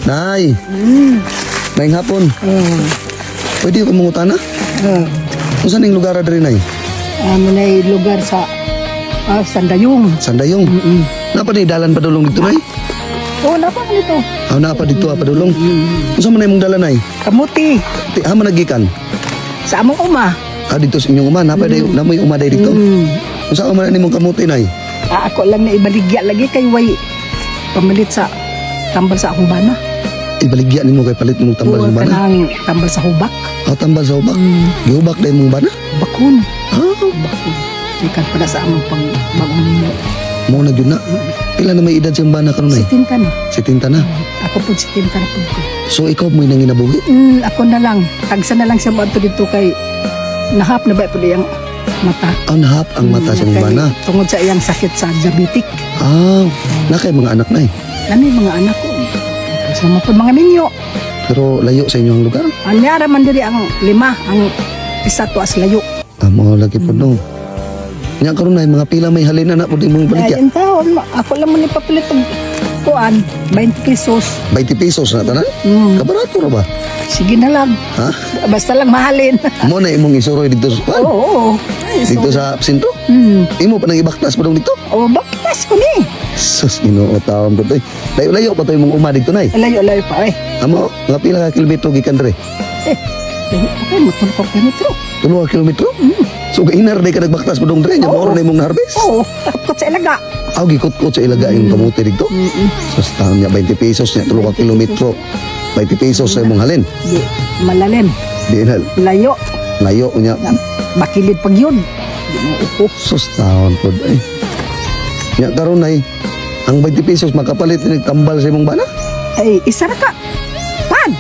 Nay. Maing hapon. Pwede ko mangutana? Kung saan yung lugar na rin, Nay? May lugar sa Sandayong. Sandayong. Napa na dalan padulong dito, Nay? Oo, napa nito. Napa dito, padulong. Kung saan man na yung dalan, Nay? Kamuti. Hama nagikan? Sa among uma. Dito sa inyong uma. Napa na mo yung uma dito? Kung saan man na mong kamuti, Nay? Ako lang na ibaligya lagi kay way pamalit sa tambal sa akong bana. Ibaligyan ni mo kay palit mong tambal ng bana? Kanang tambal sa hubak. Tambal sa hubak? Gihubak dahil mong bana? Bakun. Bakun. Ikan pala sa among pagbagong ninyo. Mo na yun na. Pila na may edad siyang bana karon, Nay? 70 na. 70 na. Ako po 70 na po ko. So ikaw mo'y nanginabuhi? Ako na lang. Tagsa na lang siya mo dito kay nahap na ba po diyang mata. Nahap ang mata sa mong bana? Tungod sa iyang sakit sa diabetic. Na kay mga anak, Nay? Nami mga anak ko. Sama po mga ninyo. Pero layo sa inyong lugar? Anyara man diri ang 5, ang isa to as layo. Mo lagi po no. Nya karon na mga pila may halina na pud imong baligya. Dahil taon, ako lang man ipapilit og kuan, 20 pesos. 20 pesos na tanan? Kabarato ra ba? Sige na lang. Basta lang mahalin. Mo na imong isuroy dito sa Oo. dito sa sentro? Imo pa nang ibaktas pa dito? Baktas ko ni. Sus, Ginoo taon to. Layo pa to imong uma dito, Nay. Layo pa Amo, nga pila ka kilometro gikan dire? Okay, matulog ko kilometro. 2 kilometro? So gainar day ka nagbaktas pa dong dire, nya mo na imong na-harvest? Oo, takot sa ilaga. Gikot-kot sa ilaga yung kamuti dito. Sus, taon niya 20 pesos niya 2 kilometro. 20 pesos sa imong halin. Di, malalim. Di na Layo. layo niya. Makilid pag yun. Di mo upo. Sus, taon po ay. Nya karon ay ang 20 pesos makapalit ni tambal sa imong bana? Ay, isa ra ka. Pan.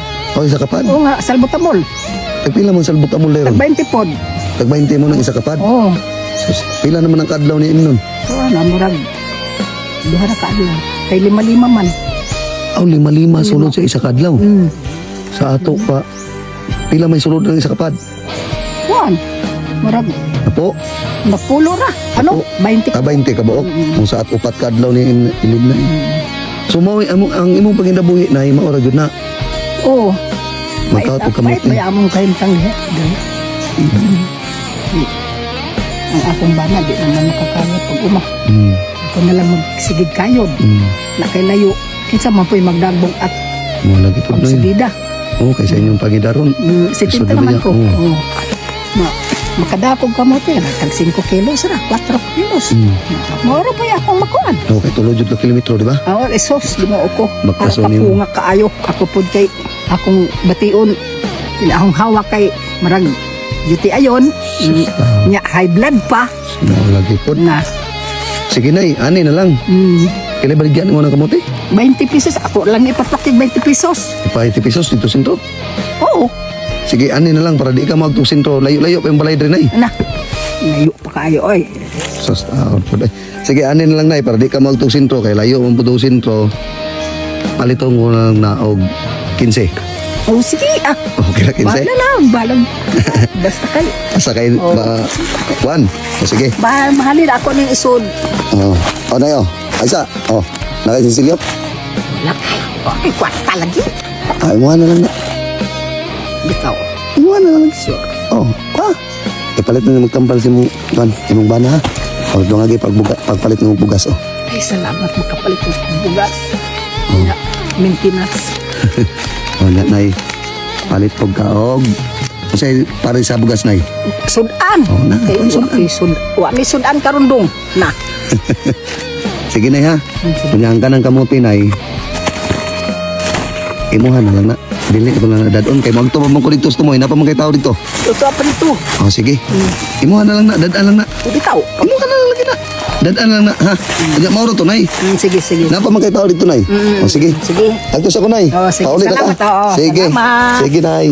Isa kapad. Oo nga, salbutamol. Pila man salbot amol Tag leron. 20 pod. Tag 20 mo ng isa kapad. Oo. Sus, pila naman ang kadlaw ni imnon? Oo, namurag. Duha ra ka adlaw. Kay 5-5 man. 5 sulod sa isa kadlaw. Sa ato pa pila may sulod ng isa kapad? Kuan. Murag. Apo? Napulo ra. Ano? 20. 20 ka buok. Kung sa at upat kadlaw ni ilim na. So mo ang imong paginabuhi na maura jud na. Oo. Magkaot ka mo. May among kain tanghe. Ang akong bana, di naman makakaya pag uma. Ako na lang magsigid kayod. Nakailayo. Kinsa man po'y magdagbong at Mo lagi po na yun. pagsigida. Oo, kaysa inyong pagidaron. Sitinta naman ko. Oo. Makadakog ka mo ito. Tag 5 kilos ra. 4 kilos. Moro po yung akong makuan. Okay, tulod jud ka kilometro, di ba? Oo, esos. Di mo ako. Magkaso Para niyo. kapunga kaayo. Ako po kay akong bation. Akong hawak kay marag duty ayon. Nya high blood pa. Mo lagi po. Na. Sige na, ani na lang. Kailan baligyan mo ng kamote? 20 pesos. Ako lang ipapakig 20 pesos. 20 pesos dito sentro. Oo. Sige, ani na lang para di ka magtong sentro. Layo-layo pa yung balay dre nay. Na. Layo pa kayo, oy. Sus, taon po day. Sige, ani na lang nay para di ka magtong sentro. Kay layo mo po daw sentro. Palitong ko lang na og 15. Oh, sige. Okay na 15? Bala lang. Balang. Basta kayo. Asa kay ba? Juan. Sige. Mahalin ako ng isod. Na yo. Aysa. Nakasisilyo. Wala kayo. Okay, kwarta lagi. Ay, mo na lang na. Bitaw. Mo na lang. Sure. Ipalit na magkampal si mo, Juan. Imong bana ha. Doon nga pagpalit ng bugas. Ay, salamat. Makapalit ng bugas. Maintenance. Wala nay. Palit pag kaog. Kasi pare sa bugas nay. Sudan. Na. May sudan karundong. Na. Sige nay ha. Punyahan ka ng kamuti nay. Imuhan na lang na. Dili ko lang na dadon. Kay magtumamang ko dito sa tumoy. Napa mga tao dito. Ito pa nito. Sige. Imuhan na lang na. Dadaan lang na. Bitaw. Imuhan na lang lagi na. Dadaan lang na ha. Kanya mauro to nay. Sige. Napa mga tao dito nay. Sige. Sige. Agtos ako nay. Sige. Paulit na ka. Salamat. Sige. Salamat. Sige nay.